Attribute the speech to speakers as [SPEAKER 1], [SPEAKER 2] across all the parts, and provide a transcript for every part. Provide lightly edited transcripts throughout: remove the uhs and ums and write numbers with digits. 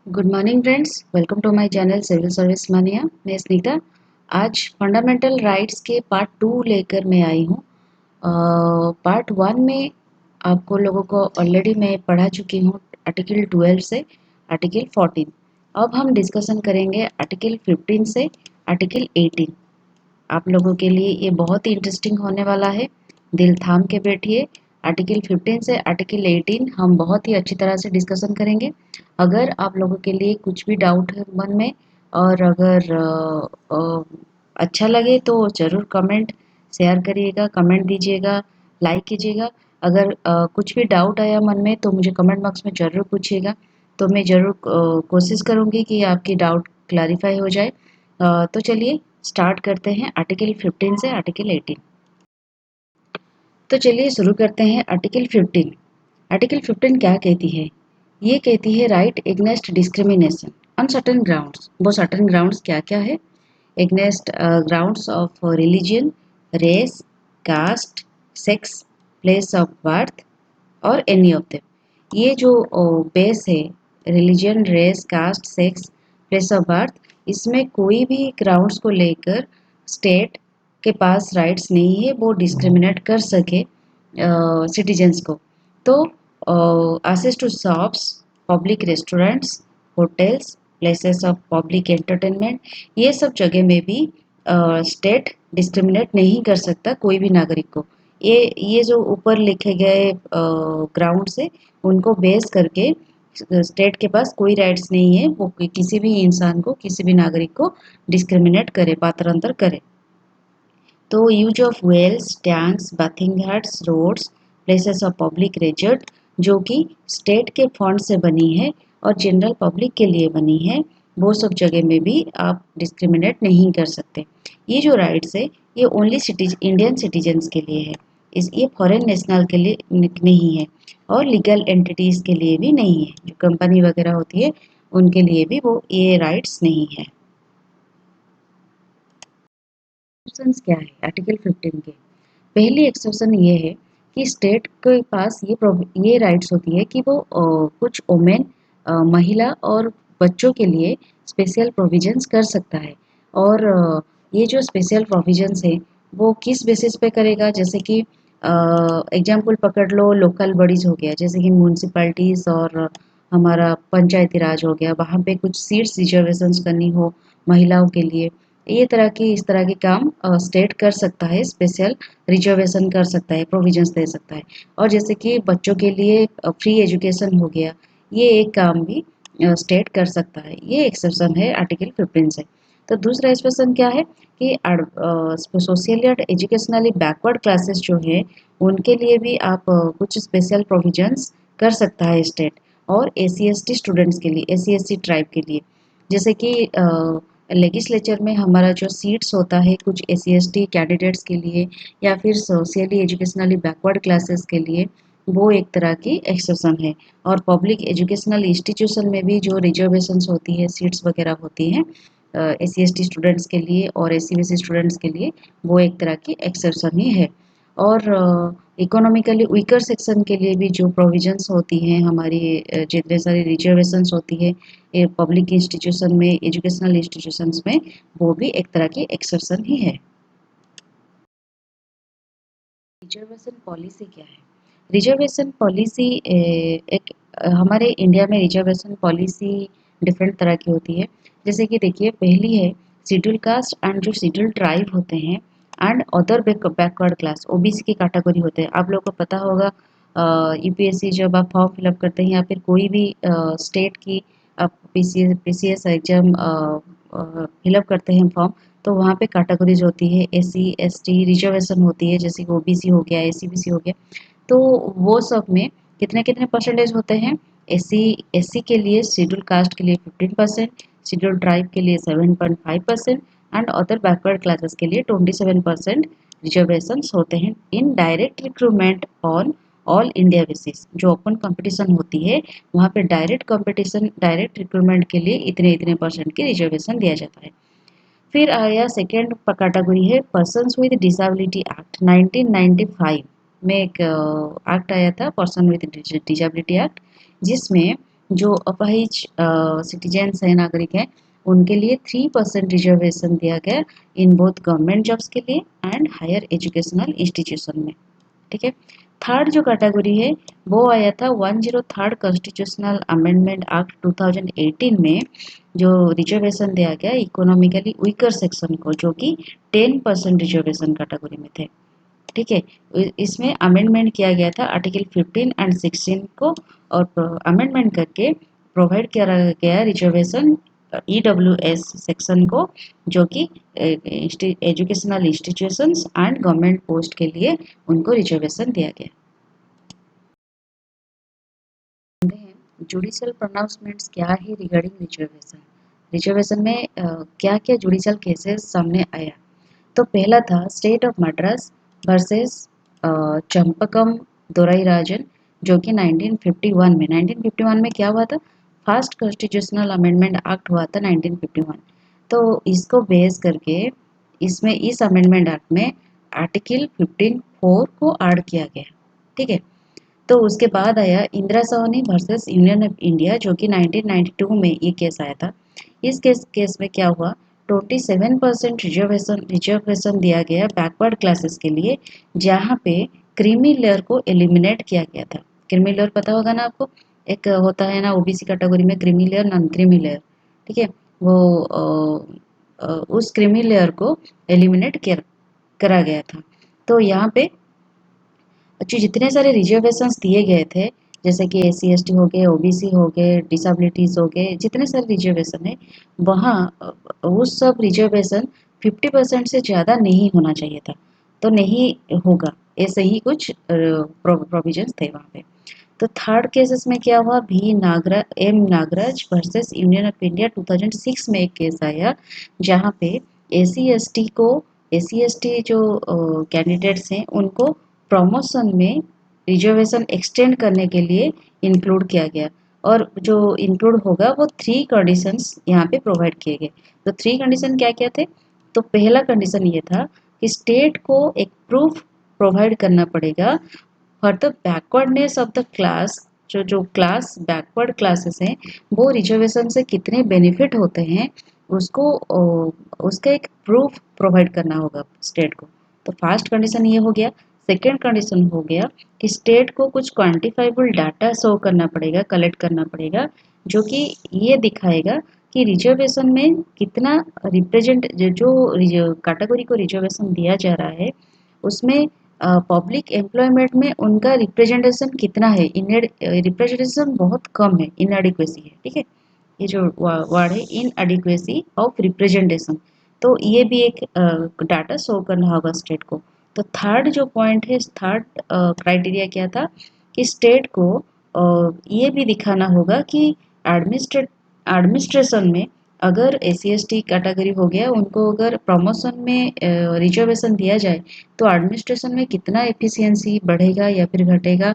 [SPEAKER 1] Good morning friends, welcome to my channel civil service mania. मैं स्नीता। आज fundamental rights के part 2 लेकर मैं आई हूँ। पार्ट 1 में आपको लोगों को ऑलरेडी मैं पढ़ा चुकी हूँ आर्टिकल 12 से आर्टिकल 14। अब हम डिस्कशन करेंगे आर्टिकल 15 से आर्टिकल 18। आप लोगों के लिए ये बहुत ही इंटरेस्टिंग होने वाला है। दिल थाम के बैठिए। आर्टिकल 15 से आर्टिकल 18 हम बहुत ही अच्छी तरह से डिस्कशन करेंगे। अगर आप लोगों के लिए कुछ भी डाउट है मन में, और अगर अच्छा लगे तो ज़रूर कमेंट शेयर करिएगा, कमेंट दीजिएगा, लाइक कीजिएगा। अगर कुछ भी डाउट आया मन में तो मुझे कमेंट बॉक्स में ज़रूर पूछिएगा। तो मैं ज़रूर कोशिश करूँगी कि आपकी डाउट क्लैरिफाई हो जाए। तो चलिए स्टार्ट करते हैं आर्टिकल 15 से आर्टिकल 18। तो चलिए शुरू करते हैं आर्टिकल 15। आर्टिकल 15 क्या कहती है? ये कहती है right against discrimination on certain grounds. वो सर्टेन ग्राउंड्स क्या क्या है? Against grounds of religion, race, caste, sex, place of birth और एनी ऑफ देम। ये जो बेस है, religion, race, caste, sex, place of birth, इसमें कोई भी ग्राउंड्स को लेकर स्टेट के पास राइट्स नहीं है वो डिस्क्रिमिनेट कर सके सिटीजन्स को। तो access to shops, public restaurants, hotels, places of public entertainment, ये सब जगह में भी स्टेट डिस्क्रिमिनेट नहीं कर सकता कोई भी नागरिक को। ये जो ऊपर लिखे गए ग्राउंड्स है, उनको बेस करके स्टेट के पास कोई राइट्स नहीं है वो किसी भी इंसान को, किसी भी नागरिक को डिस्क्रिमिनेट करे, पात्रांतर करे। तो use of wells, tanks, bathing huts, roads, places of public resort, जो कि स्टेट के फंड से बनी है और जनरल पब्लिक के लिए बनी है, वो सब जगह में भी आप डिस्क्रिमिनेट नहीं कर सकते। ये जो राइट्स है ये ओनली इंडियन सिटीजन्स के लिए है। ये फॉरेन नेशनल के लिए नहीं है और लीगल एंटिटीज़ के लिए भी नहीं है। जो कंपनी वगैरह होती है उनके लिए भी वो ये राइट्स नहीं है। एक्सेप्शंस क्या है आर्टिकल 15 के? पहली एक्सेप्शन ये है कि स्टेट के पास ये राइट्स होती है कि वो कुछ वोमेन, महिला और बच्चों के लिए स्पेशल प्रोविजंस कर सकता है। और ये जो स्पेशल प्रोविजंस है वो किस बेसिस पे करेगा? जैसे कि एग्जाम्पल पकड़ लो, लोकल बॉडीज हो गया, जैसे कि म्यूनसिपैलिटीज और हमारा पंचायती राज हो गया, वहाँ पे कुछ सीट्स रिजर्वेशंस करनी हो महिलाओं के लिए, ये तरह की इस तरह के काम स्टेट कर सकता है। स्पेशल रिजर्वेशन कर सकता है, प्रोविजंस दे सकता है। और जैसे कि बच्चों के लिए फ्री एजुकेशन हो गया, ये एक काम भी स्टेट कर सकता है। ये एक्सेप्शन है आर्टिकल 15 से। तो दूसरा एक्सेप्शन क्या है कि सोशली और एजुकेशनली बैकवर्ड क्लासेस जो है उनके लिए भी आप कुछ स्पेशल प्रोविजंस कर सकता है स्टेट। और एस सी स्टूडेंट्स के लिए, SC ST ट्राइब के लिए, जैसे कि लेगिस्लेचर में हमारा जो सीट्स होता है कुछ SC ST कैंडिडेट्स के लिए या फिर सोशली एजुकेशनली बैकवर्ड क्लासेस के लिए, वो एक तरह की एक्सेप्शन है। और पब्लिक एजुकेशनल इंस्टीट्यूशन में भी जो रिजर्वेशंस होती है, सीट्स वगैरह होती हैं SC ST स्टूडेंट्स के लिए और SC BC स्टूडेंट्स के लिए, वो एक तरह की एक्सेप्शन ही है। और इकोनॉमिकली वीकर सेक्शन के लिए भी जो प्रोविजंस होती हैं हमारी, जितने सारी रिजर्वेशंस होती है ये पब्लिक इंस्टीट्यूशन में, एजुकेशनल इंस्टीट्यूशंस में, वो भी एक तरह की एक्सेप्शन ही है। रिजर्वेशन पॉलिसी क्या है? रिजर्वेशन पॉलिसी एक हमारे इंडिया में रिजर्वेशन पॉलिसी डिफरेंट तरह की होती है। जैसे कि देखिए, पहली है शेड्यूल कास्ट एंड जो शेड्यूल ट्राइब होते हैं and other backward class, OBC की कैटेगरी होते हैं। आप लोगों को पता होगा, UPSC जब आप फॉर्म फिलअप करते हैं या फिर कोई भी स्टेट की आप PCS एग्जाम फिलअप करते हैं फॉर्म, तो वहाँ पे कैटेगरीज होती है, SC ST रिजर्वेशन होती है, जैसे कि OBC हो गया, SC BC हो गया। तो वो सब में कितने कितने परसेंटेज होते हैं? SC के लिए, शेड्यूल कास्ट के लिए 15%, शेड्यूल ट्राइब के लिए 7.5% एंड अदर बैकवर्ड क्लासेस के लिए 27% रिजर्वेशन होते हैं in direct recruitment on all India basis. जो ओपन कंपटीशन होती है वहाँ पे डायरेक्ट कंपटीशन, डायरेक्ट रिक्रूटमेंट के लिए इतने इतने परसेंट की रिजर्वेशन दिया जाता है। फिर आया सेकेंड कैटेगरी है पर्सन्स विद डिसेबिलिटी एक्ट 1995 में। एक एक्ट आया था पर्सन विद डिसेबिलिटी एक्ट, जिसमें जो अपाहिज सिटीजन्स हैं, नागरिक हैं, उनके लिए 3% रिजर्वेशन दिया गया इन बोथ गवर्नमेंट जॉब्स के लिए एंड हायर एजुकेशनल इंस्टीट्यूशन में। ठीक है। थर्ड जो कैटेगरी है वो आया था 103rd कॉन्स्टिट्यूशनल अमेंडमेंट एक्ट 2018 में, जो रिजर्वेशन दिया गया इकोनॉमिकली वीकर सेक्शन को, जो कि 10% रिजर्वेशन कैटेगरी में थे। ठीक है। इसमें अमेंडमेंट किया गया था आर्टिकल 15 एंड 16 को, और अमेंडमेंट करके प्रोवाइड किया गया रिजर्वेशन ईडब्ल्यूएस सेक्शन को, जो कि educational institutions and government post के लिए उनको रिजर्वेशन दिया गया। जुडिशियल प्रोनाउंसमेंट्स क्या है रिगार्डिंग रिजर्वेशन। रिजर्वेशन में क्या क्या जुडिशियल केसेस सामने आया। तो पहला था state of Madras versus Champakam Dorairajan, जो कि 1951 में क्या हुआ था, फर्स्ट कॉन्स्टिट्यूशनल अमेंडमेंट एक्ट हुआ था 1951। तो इसको बेस करके इसमें इस अमेंडमेंट एक्ट में आर्टिकल 15(4) को ऐड किया गया। ठीक है। तो उसके बाद आया Indira Sawhney versus union of India, जो कि 1992 में ये केस आया था। इस केस में क्या हुआ, 27% रिजर्वेशन दिया गया बैकवर्ड क्लासेस के लिए, जहाँ पे क्रीमी लेयर को एलिमिनेट किया गया था। क्रीमी लेयर पता होगा ना आपको, एक होता है ना ओबीसी कैटेगरी में creamy layer, non creamy layer. ठीक है। वो उस क्रीमी लेयर को एलिमिनेट करा गया था। तो यहाँ पे जो जितने सारे रिजर्वेशंस दिए गए थे, जैसे कि एससी एसटी हो गए, ओबीसी हो गए, डिसेबिलिटीज हो गए, जितने सारे रिजर्वेशन है वहाँ उस सब रिजर्वेशन 50% से ज़्यादा नहीं होना चाहिए था, तो नहीं होगा, ऐसे ही कुछ प्रोविजंस थे वहाँ पे। तो थर्ड केसेस में क्या हुआ, Nagaraj versus union of India 2006 में एक केस आया, जहाँ पे एस सी जो कैंडिडेट्स हैं उनको प्रमोशन में रिजर्वेशन एक्सटेंड करने के लिए इंक्लूड किया गया, और जो इंक्लूड होगा वो 3 कंडीशंस यहाँ पे प्रोवाइड किए गए। तो 3 कंडीशन क्या क्या थे। तो पहला कंडीशन ये था कि स्टेट को एक प्रूफ प्रोवाइड करना पड़ेगा for the backwardness of the class. जो क्लास बैकवर्ड क्लासेस हैं वो रिजर्वेशन से कितने बेनिफिट होते हैं, उसको उसका एक प्रूफ प्रोवाइड करना होगा स्टेट को। तो फर्स्ट कंडीशन ये हो गया। सेकेंड कंडीशन हो गया कि स्टेट को कुछ क्वांटिफाइबल डाटा शो करना पड़ेगा, कलेक्ट करना पड़ेगा, जो कि ये दिखाएगा कि रिजर्वेशन में कितना रिप्रेजेंट, जो कैटेगरी को रिजर्वेशन दिया जा रहा है उसमें पब्लिक एम्प्लॉयमेंट में उनका रिप्रेजेंटेशन कितना है। रिप्रेजेंटेशन बहुत कम है, इनएडिक्वेसी है। ठीक है। ये जो वर्ड है इनएडिक्वेसी ऑफ रिप्रेजेंटेशन, तो ये भी एक डाटा शो करना होगा स्टेट को। तो थर्ड जो पॉइंट है, थर्ड क्राइटेरिया क्या था कि स्टेट को ये भी दिखाना होगा कि एडमिनिस्ट्रेशन में अगर S C S T category हो गया, उनको अगर प्रमोशन में रिजर्वेशन दिया जाए तो एडमिनिस्ट्रेशन में कितना एफिशिएंसी बढ़ेगा या फिर घटेगा,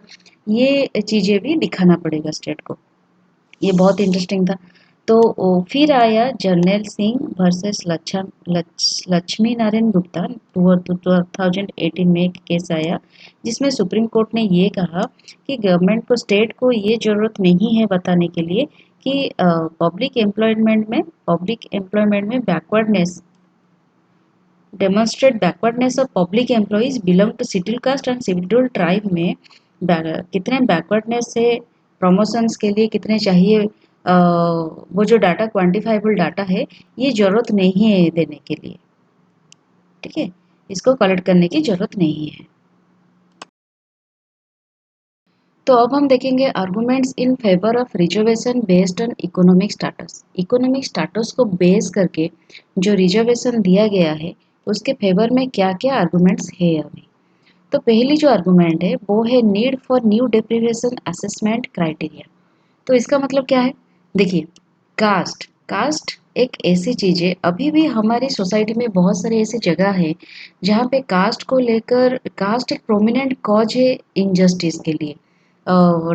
[SPEAKER 1] ये चीज़ें भी दिखाना पड़ेगा स्टेट को। ये बहुत इंटरेस्टिंग था। तो फिर आया जर्नैल सिंह वर्सेस लक्ष्मी नारायण गुप्ता, 2018 में एक केस आया, जिसमें सुप्रीम कोर्ट ने ये कहा कि गवर्नमेंट को, स्टेट को ये ज़रूरत नहीं है बताने के लिए कि पब्लिक एम्प्लॉयमेंट में backwardness, demonstrate backwardness of public employees belong to schedule caste and schedule tribe में कितने बैकवर्डनेस है, प्रमोशंस के लिए कितने चाहिए, वो जो डाटा क्वांटिफाइबल डाटा है, ये ज़रूरत नहीं है देने के लिए। ठीक है। इसको कलेक्ट करने की ज़रूरत नहीं है। तो अब हम देखेंगे arguments in favour of reservation based on economic status. Economic status को बेस करके जो रिजर्वेशन दिया गया है उसके फेवर में क्या क्या आर्गुमेंट्स है अभी। तो पहली जो आर्गुमेंट है वो है need for new deprivation assessment criteria. तो इसका मतलब क्या है, देखिए, कास्ट कास्ट एक ऐसी चीज़ है, अभी भी हमारी सोसाइटी में बहुत सारे ऐसी जगह है जहाँ पे कास्ट को लेकर, कास्ट एक प्रोमिनेंट कॉज है इनजस्टिस के लिए,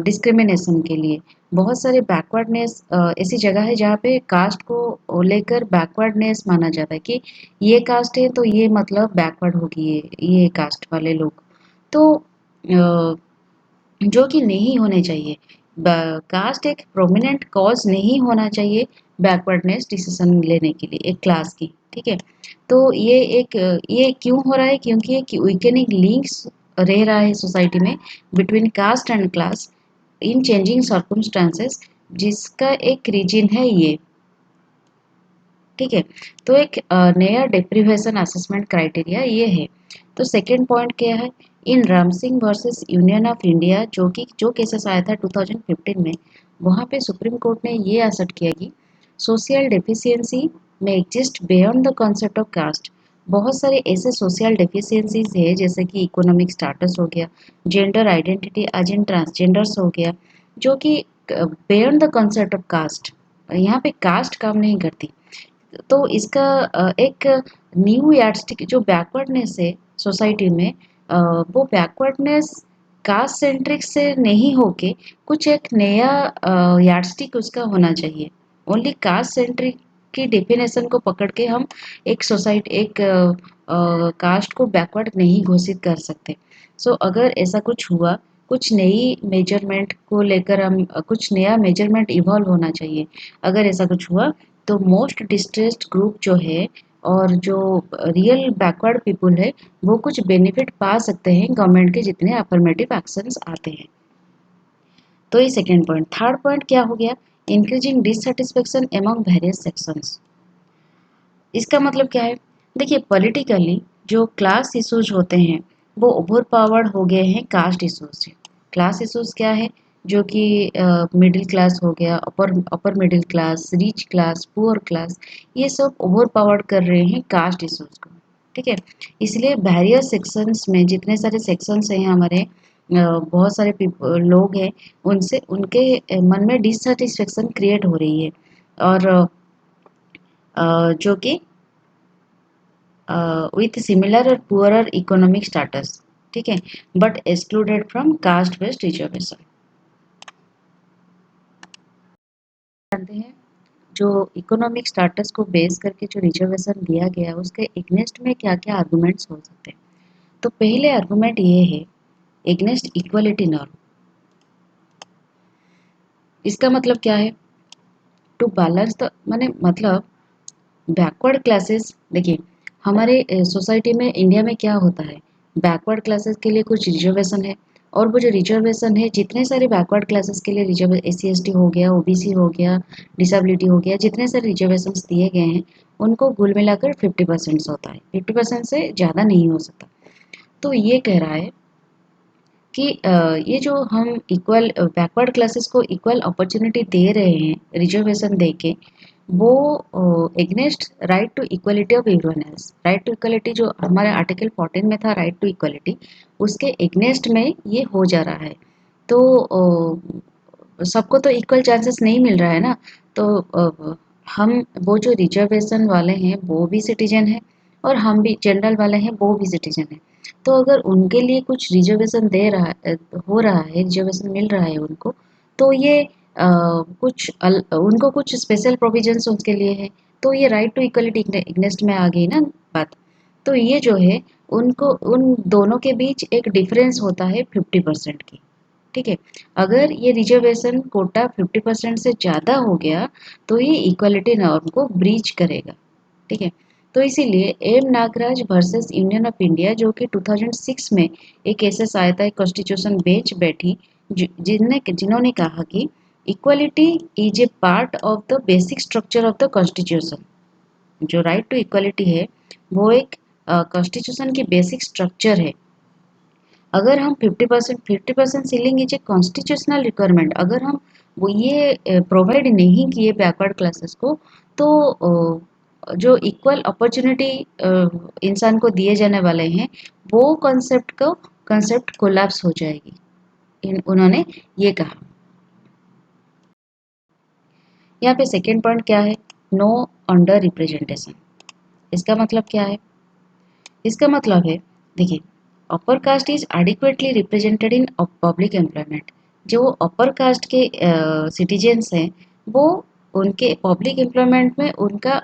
[SPEAKER 1] डिस्क्रिमिनेशन के लिए। बहुत सारे बैकवर्डनेस ऐसी जगह है जहाँ पे कास्ट को लेकर बैकवर्डनेस माना जाता है कि ये कास्ट है तो ये मतलब बैकवर्ड होगी ये कास्ट वाले लोग। तो जो कि नहीं होने चाहिए। कास्ट एक प्रोमिनेंट कॉज नहीं होना चाहिए बैकवर्डनेस डिसीजन लेने के लिए एक क्लास की, ठीक है। तो ये क्यों हो रहा है, क्योंकि एक वीकेनिंग लिंक्स रह रहा है सोसाइटी में between caste and class in changing circumstances, जिसका एक रीजन है ये, ठीक है। तो एक नया डेप्रिवेशन असेसमेंट क्राइटेरिया ये है। तो सेकेंड पॉइंट क्या है, in Ram Singh versus union of India जो केसेस आया था 2015 में, वहाँ पे सुप्रीम कोर्ट ने ये असर्ट किया कि सोशल डेफिशिएंसी में exist beyond the concept of caste. बहुत सारे ऐसे सोशल डेफिशिएंसीज है जैसे कि इकोनॉमिक स्टाटस हो गया, gender identity as in transgenders हो गया, जो कि beyond the concept of caste, यहाँ पे कास्ट काम नहीं करती। तो इसका एक न्यू यार्डस्टिक जो बैकवर्डनेस है सोसाइटी में, वो बैकवर्डनेस कास्ट सेंट्रिक से नहीं होके कुछ एक नया यार्डस्टिक उसका होना चाहिए। ओनली कास्ट सेंट्रिक की डेफिनेशन को पकड़ के हम एक सोसाइटी एक कास्ट को बैकवर्ड नहीं घोषित कर सकते। सो अगर ऐसा कुछ हुआ, कुछ नई मेजरमेंट को लेकर हम कुछ नया मेजरमेंट इवॉल्व होना चाहिए। अगर ऐसा कुछ हुआ तो मोस्ट डिस्ट्रेस्ड ग्रुप जो है और जो रियल बैकवर्ड पीपल है वो कुछ बेनिफिट पा सकते हैं गवर्नमेंट के जितने अफर्मेटिव एक्शंस आते हैं। तो ये सेकेंड पॉइंट। थर्ड पॉइंट क्या हो गया, increasing dissatisfaction among various sections. इसका मतलब क्या है, देखिए पॉलिटिकली जो क्लास इश्यूज होते हैं वो ओवर पावर्ड हो गए हैं कास्ट इश्यूज से। क्लास इश्यूज क्या है, जो कि मिडिल क्लास हो गया, upper upper middle class, rich class, poor class, ये सब ओवर पावर्ड कर रहे हैं कास्ट इश्यूज को, ठीक है। इसलिए बैरियर सेक्शंस में जितने सारे सेक्शंस हैं हमारे, बहुत सारे लोग हैं, उनसे उनके मन में डिससेटिस्फेक्शन क्रिएट हो रही है, और जो कि with similar or poorer economic status, ठीक है, but excluded from caste based reservation। जानते हैं जो इकोनॉमिक स्टेटस को बेस करके जो रिजर्वेशन दिया गया उसके एग्नेस्ट में क्या क्या आर्गुमेंट्स हो सकते हैं। तो पहले आर्गुमेंट ये है एग्नेस्ट इक्वलिटी नॉर्म। इसका मतलब क्या है, टू बैलेंस द माने मतलब बैकवर्ड क्लासेस, देखिए हमारे सोसाइटी में इंडिया में क्या होता है, बैकवर्ड क्लासेस के लिए कुछ रिजर्वेशन है, और वो जो रिजर्वेशन है जितने सारे बैकवर्ड क्लासेस के लिए रिजर्व SC ST हो गया, OBC हो गया, डिसेबिलिटी हो गया, जितने सारे रिजर्वेशन दिए गए हैं उनको कुल मिलाकर 50% होता है, 50% से ज़्यादा नहीं हो सकता। तो ये कह रहा है कि ये जो हम इक्वल बैकवर्ड क्लासेस को इक्वल अपॉर्चुनिटी दे रहे हैं रिजर्वेशन दे के, वो against right to equality of everyone else. Right to equality जो हमारे आर्टिकल 14 में था, राइट टू इक्वलिटी, उसके एग्नेस्ट में ये हो जा रहा है। तो सबको तो इक्वल चांसेस नहीं मिल रहा है ना। तो हम वो जो रिजर्वेशन वाले हैं वो भी सिटीजन हैं, और हम भी जनरल वाले हैं वो भी सिटीजन हैं। तो अगर उनके लिए कुछ रिजर्वेशन हो रहा है, रिजर्वेशन मिल रहा है उनको, तो ये उनको कुछ स्पेशल प्रोविजंस उनके लिए है। तो ये राइट टू इक्वलिटी इग्नेस्ट में आ गई ना बात। तो ये जो है उनको उन दोनों के बीच एक डिफरेंस होता है 50% की, ठीक है। अगर ये रिजर्वेशन कोटा 50% से ज़्यादा हो गया तो ये इक्वलिटी नॉर्म को ब्रीच करेगा, ठीक है। तो इसीलिए M Nagaraj versus union of India जो कि 2006 में एक केसेस आया था, एक कॉन्स्टिट्यूशन बेंच बैठी जिन्होंने कहा कि equality is a part of the basic structure of the constitution. जो राइट टू इक्वलिटी है वो एक कॉन्स्टिट्यूशन की बेसिक स्ट्रक्चर है। अगर हम 50% ceiling is a constitutional requirement, अगर हम वो ये प्रोवाइड नहीं किए बैकवर्ड क्लासेस को, तो जो इक्वल अपॉर्चुनिटी इंसान को दिए जाने वाले हैं वो कॉन्सेप्ट कोलैप्स हो जाएगी, उन्होंने ये कहा। यहाँ पे सेकेंड पॉइंट क्या है, नो अंडर रिप्रेजेंटेशन। इसका मतलब क्या है, इसका मतलब है, देखिए upper caste is adequately represented in public employment. जो अपर कास्ट के सिटीजन्स हैं वो उनके पब्लिक एम्प्लॉयमेंट में उनका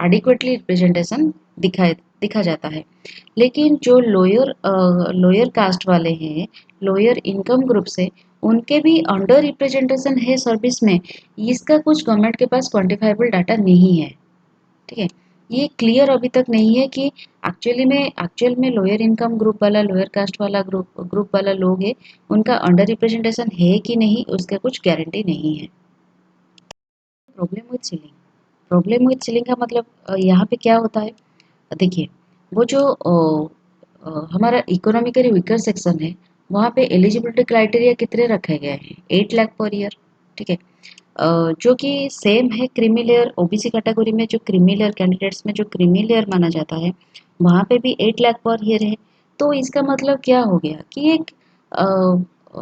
[SPEAKER 1] एडिक्वेटली रिप्रेजेंटेशन दिखा जाता है। लेकिन जो लोअर कास्ट वाले हैं, लोअर इनकम ग्रुप से, उनके भी अंडर रिप्रेजेंटेशन है सर्विस में, इसका कुछ गवर्नमेंट के पास क्वांटिफाइबल डाटा नहीं है। ठीक है, ये क्लियर अभी तक नहीं है कि एक्चुअल में लोअर इनकम ग्रुप वाला, लोअर कास्ट वाला ग्रुप वाला लोग है, उनका अंडर रिप्रेजेंटेशन है कि नहीं, उसका कुछ गारंटी नहीं है। प्रॉब्लम विथ सीलिंग का मतलब यहाँ पे क्या होता है, देखिए, वो जो हमारा इकोनॉमिकली वीकर सेक्शन है, वहाँ पे एलिजिबिलिटी क्राइटेरिया कितने रखे गए हैं, 8 लाख पर ईयर। ठीक है, जो कि सेम है क्रीमी लेयर ओबीसी कैटेगरी में, जो क्रीमी लेयर कैंडिडेट्स में जो क्रीमी लेयर माना जाता है, वहाँ पे भी 8 लाख पर ईयर है। तो इसका मतलब क्या हो गया कि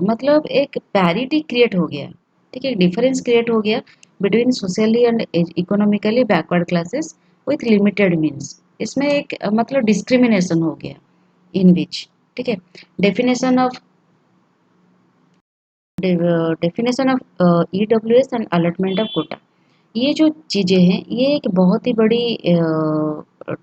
[SPEAKER 1] मतलब एक पैरिटी क्रिएट हो गया। ठीक है, डिफरेंस क्रिएट हो गया between socially and economically backward classes with limited means. इसमें एक मतलब डिस्क्रिमिनेशन हो गया इन विच। ठीक है, definition of definition of EWS and allotment of quota, ये जो चीज़ें हैं ये एक बहुत ही बड़ी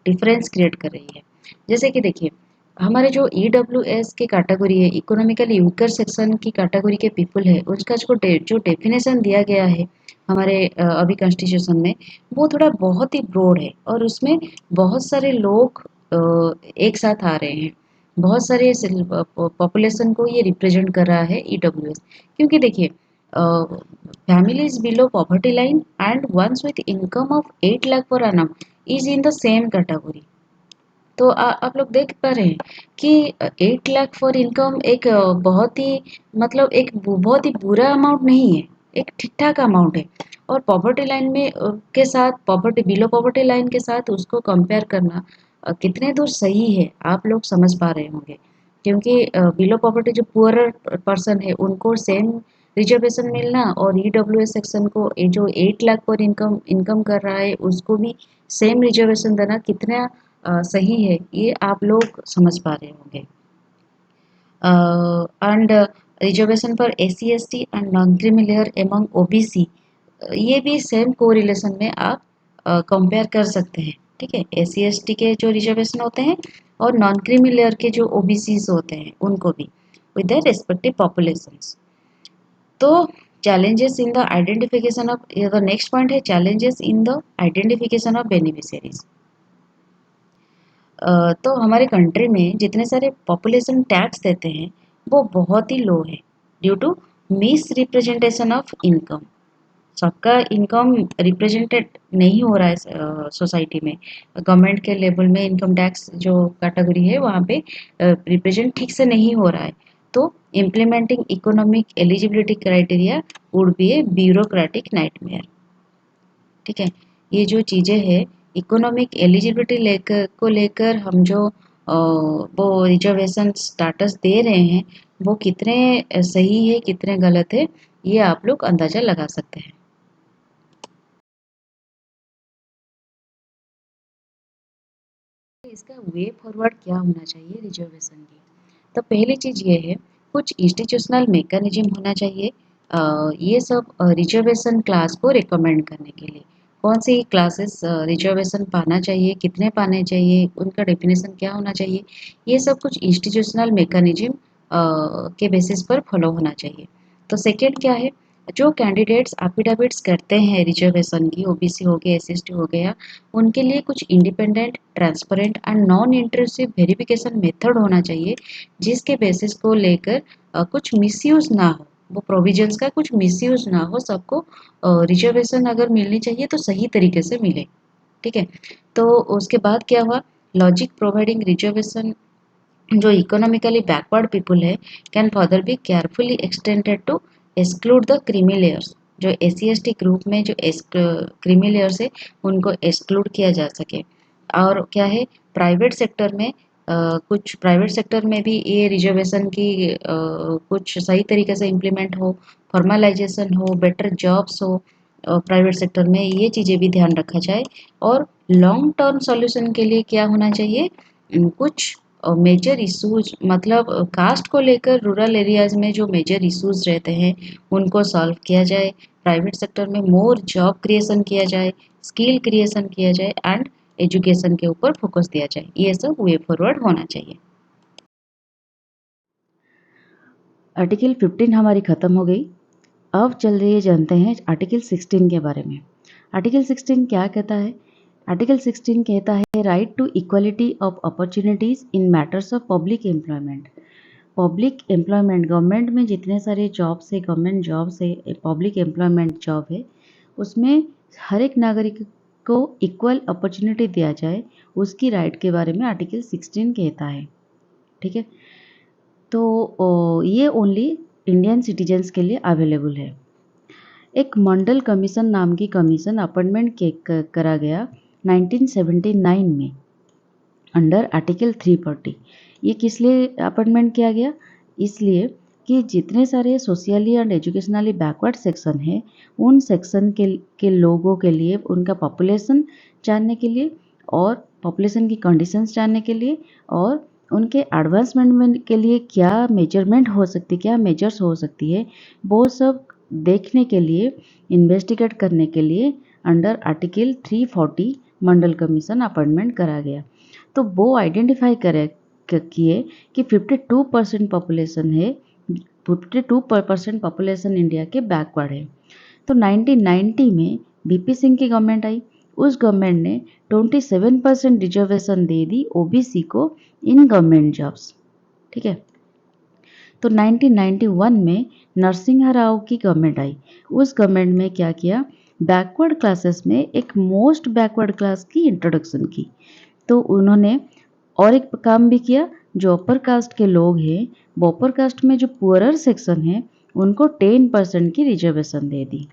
[SPEAKER 1] डिफरेंस क्रिएट कर रही है। जैसे कि देखिए, हमारे जो ईडब्ल्यूएस की कैटेगरी है, इकोनॉमिकली वीकर सेक्शन की कैटेगरी के पीपल है, उसका जो डेफिनेशन दिया गया है हमारे अभी कॉन्स्टिट्यूशन में, वो थोड़ा बहुत ही ब्रॉड है और उसमें बहुत सारे लोग एक साथ आ रहे हैं, बहुत सारे पॉपुलेशन को ये रिप्रेजेंट कर रहा है ईडब्ल्यूएस। क्योंकि देखिए, families below poverty line and ones with income of 8 lakh per annum is in the same category। तो आप लोग देख पा रहे हैं कि 8 लाख फॉर इनकम एक बहुत ही मतलब एक बहुत ही बुरा अमाउंट नहीं है, एक ठीक ठाक अमाउंट है। और पॉवर्टी लाइन में के साथ, पॉवर्टी बिलो पॉवर्टी लाइन के साथ उसको कंपेयर करना कितने दूर सही है, आप लोग समझ पा रहे होंगे। क्योंकि बिलो पॉवर्टी जो पुअरर पर्सन है, उनको सेम रिजर्वेशन मिलना, और ईडब्ल्यूएस सेक्शन को जो 8 लाख पर इनकम इनकम कर रहा है उसको भी सेम रिजर्वेशन देना कितना सही है, ये आप लोग समझ पा रहे होंगे। And reservation for SC ST and non creamy layer among OBC, ये भी सेम कोरिलेशन में आप कंपेयर कर सकते हैं। ठीक है, एससी एसटी के जो रिजर्वेशन होते हैं और नॉन क्रीमी लेयर के जो ओबीसीज होते हैं उनको भी विद द रेस्पेक्टिव पॉपुलेशंस। तो challenges in the identification of, the next point है challenges in the identification of beneficiaries. तो हमारे कंट्री में जितने सारे पॉपुलेशन टैक्स देते हैं वो बहुत ही लो है, due to misrepresentation of income. सबका इनकम रिप्रेजेंटेड नहीं हो रहा है सोसाइटी में। गवर्नमेंट के लेवल में इनकम टैक्स जो कैटेगरी है वहाँ पे रिप्रेजेंट ठीक से नहीं हो रहा है। तो implementing economic eligibility criteria would be A bureaucratic nightmare. ठीक है, ये जो चीज़ें हैं इकोनॉमिक एलिजिबिलिटी लेकर हम जो वो रिजर्वेशन स्टाटस दे रहे हैं, वो कितने सही है कितने गलत है, ये आप लोग अंदाज़ा लगा सकते हैं। इसका वे फॉरवर्ड क्या होना चाहिए रिजर्वेशन की? तो पहली चीज़ ये है, कुछ इंस्टीट्यूशनल मैकेनिज्म होना चाहिए ये सब रिजर्वेशन क्लास को रिकमेंड करने के लिए। कौन सी क्लासेस रिजर्वेशन पाना चाहिए, कितने पाने चाहिए, उनका डेफिनेशन क्या होना चाहिए, ये सब कुछ इंस्टीट्यूशनल मैकेनिज्म के बेसिस पर फॉलो होना चाहिए। तो सेकेंड क्या है, जो कैंडिडेट्स एफिडेविट्स करते हैं रिजर्वेशन की, ओबीसी हो गया, एससी हो गया, उनके लिए कुछ independent, transparent and non intrusive verification method होना चाहिए, जिसके बेसिस को लेकर कुछ मिसयूज ना हो, वो प्रोविजंस का कुछ मिसयूज ना हो, सबको रिजर्वेशन अगर मिलनी चाहिए तो सही तरीके से मिले। ठीक है, तो उसके बाद क्या हुआ, लॉजिक प्रोवाइडिंग रिजर्वेशन जो इकोनॉमिकली बैकवर्ड पीपल है can further be carefully extended to exclude the creamy layers. जो S C S T group में जो क्रीमी लेयर्स है उनको एक्सक्लूड किया जा सके। और क्या है, प्राइवेट सेक्टर में कुछ प्राइवेट सेक्टर में भी ये रिजर्वेशन की कुछ सही तरीके से इम्प्लीमेंट हो, फॉर्मलाइजेशन हो, बेटर जॉब्स हो प्राइवेट सेक्टर में, ये चीज़ें भी ध्यान रखा जाए। और लॉन्ग टर्म सॉल्यूशन के लिए क्या होना चाहिए, कुछ मेजर इश्यूज, मतलब कास्ट को लेकर रूरल एरियाज में जो मेजर इश्यूज रहते हैं उनको सॉल्व किया जाए, प्राइवेट सेक्टर में मोर जॉब क्रिएशन किया जाए, स्किल क्रिएशन किया जाए एंड एजुकेशन के ऊपर फोकस दिया जाए, ये सब वे फॉरवर्ड होना चाहिए। आर्टिकल 15 हमारी ख़त्म हो गई। अब चल रही है, जानते हैं आर्टिकल 16 के बारे में। आर्टिकल 16 क्या कहता है? आर्टिकल 16 कहता है right to equality of opportunities in matters of public employment. Public employment, government में जितने सारे जॉब्स है, गवर्नमेंट जॉब्स है, पब्लिक एम्प्लॉयमेंट जॉब है, उसमें हर एक नागरिक को इक्वल अपॉर्चुनिटी दिया जाए, उसकी राइट के बारे में आर्टिकल 16 कहता है। ठीक है, तो ये ओनली इंडियन सिटीजन्स के लिए अवेलेबल है। एक मंडल कमीशन नाम की कमीशन अपॉइंटमेंट करा गया 1979 में अंडर आर्टिकल 340। ये किस लिए अपॉइंटमेंट किया गया? इसलिए कि जितने सारे socially and educationally backward section है, उन सेक्शन के लोगों के लिए उनका पॉपुलेशन जानने के लिए और पॉपुलेशन की कंडीशंस जानने के लिए और उनके एडवांसमेंट के लिए क्या मेजरमेंट हो सकती, क्या मेजर्स हो सकती है, वो सब देखने के लिए, इन्वेस्टिगेट करने के लिए अंडर आर्टिकल 340 मंडल कमीशन अपॉइंटमेंट करा गया। तो वो आइडेंटिफाई करे किए कि 52% पॉपुलेशन है, 52% पॉपुलेशन इंडिया के बैकवर्ड है। तो 1990 में बीपी सिंह की गवर्नमेंट आई। उस गवर्नमेंट ने 27% रिजर्वेशन दे दी ओबीसी को इन गवर्नमेंट जॉब्स। ठीक है, तो 1991 में नरसिंह राव की गवर्नमेंट आई। उस गवर्नमेंट में क्या किया? बैकवर्ड क्लासेस में एक मोस्ट बैकवर्ड क्लास की इंट्रोडक्शन की। तो उन्होंने और एक काम भी किया, जो अपर कास्ट के लोग हैं, वो अपर कास्ट में जो पुअरर सेक्शन है, उनको 10% की रिजर्वेशन दे दी।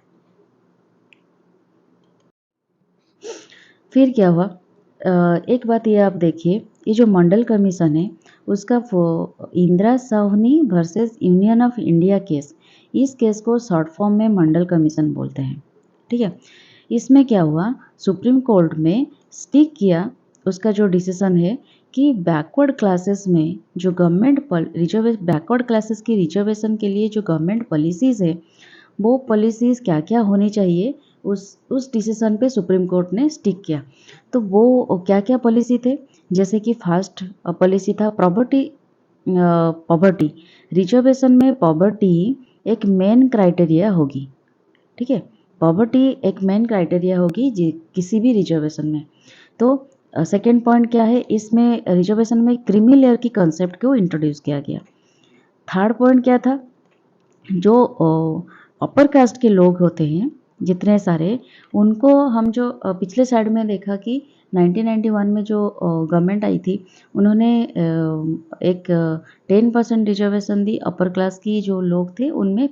[SPEAKER 1] फिर क्या हुआ? एक बात ये आप देखिए, ये जो मंडल कमीशन है, उसका Indira Sahni versus union of India case, इस केस को शॉर्ट फॉर्म में मंडल कमीशन बोलते हैं। ठीक है, इसमें क्या हुआ? सुप्रीम कोर्ट में स्टिक किया उसका जो डिसीजन है कि बैकवर्ड क्लासेस में जो गवर्नमेंट बैकवर्ड क्लासेस की रिजर्वेशन के लिए जो गवर्नमेंट पॉलिसीज़ है, वो पॉलिसीज़ क्या क्या होनी चाहिए, उस डिसीजन पे सुप्रीम कोर्ट ने स्टिक किया। तो वो क्या क्या पॉलिसी थे? जैसे कि फर्स्ट पॉलिसी था पॉवर्टी। रिजर्वेशन में पॉवर्टी एक मेन क्राइटेरिया होगी। ठीक है, पॉवर्टी एक मेन क्राइटेरिया होगी किसी भी रिजर्वेशन में। तो सेकेंड पॉइंट क्या है? इसमें रिजर्वेशन में क्रीमी लेयर की कंसेप्ट को इंट्रोड्यूस किया गया। थर्ड पॉइंट क्या था? जो अपर कास्ट के लोग होते हैं जितने सारे, उनको हम जो पिछले साइड में देखा कि 1991 में जो गवर्नमेंट आई थी, उन्होंने एक 10% रिजर्वेशन दी अपर क्लास की जो लोग थे उनमें।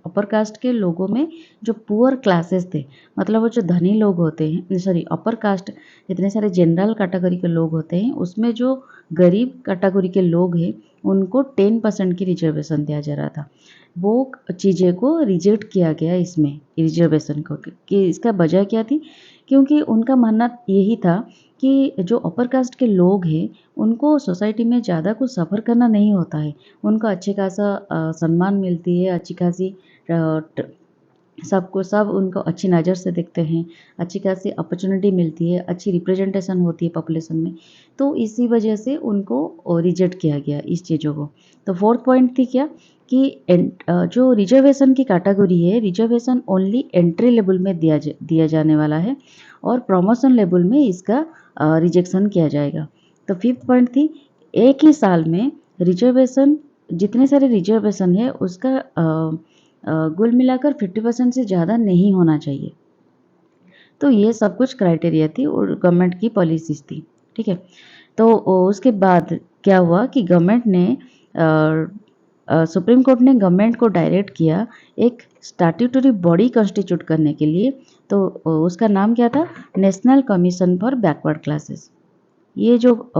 [SPEAKER 1] अपर कास्ट के लोगों में जो पुअर क्लासेस थे, मतलब वो जो धनी लोग होते हैं, सॉरी अपर कास्ट जितने सारे जनरल कैटेगरी के लोग होते हैं, उसमें जो गरीब कैटेगरी के लोग हैं, उनको 10% की रिजर्वेशन दिया जा रहा था। वो चीज़ें को रिजेक्ट किया गया इसमें, रिजर्वेशन को, कि इसका वजह क्या थी? क्योंकि उनका मानना यही था कि जो अपर कास्ट के लोग हैं, उनको सोसाइटी में ज़्यादा कुछ सफ़र करना नहीं होता है। उनको अच्छे खासा सम्मान मिलती है, अच्छी खासी सबको सब उनको अच्छी नज़र से देखते हैं, अच्छी खासी अपॉर्चुनिटी मिलती है, अच्छी रिप्रेजेंटेशन होती है पॉपुलेशन में। तो इसी वजह से उनको रिजेक्ट किया गया इस चीज़ों को। तो फोर्थ पॉइंट थी क्या कि जो रिजर्वेशन की कैटेगरी है, रिजर्वेशन ओनली एंट्री लेवल में दिया जाने वाला है और प्रमोशन लेवल में इसका रिजेक्शन किया जाएगा। तो फिफ्थ पॉइंट थी, एक ही साल में रिजर्वेशन, जितने सारे रिजर्वेशन है उसका कुल मिलाकर 50% से ज़्यादा नहीं होना चाहिए। तो ये सब कुछ क्राइटेरिया थी और गवर्नमेंट की पॉलिसीज़ थी। ठीक है, तो उसके बाद क्या हुआ कि गवर्नमेंट ने सुप्रीम कोर्ट ने गवर्नमेंट को डायरेक्ट किया एक स्टैट्यूटरी बॉडी कॉन्स्टिट्यूट करने के लिए। तो उसका नाम क्या था? National commission for backward classes. ये जो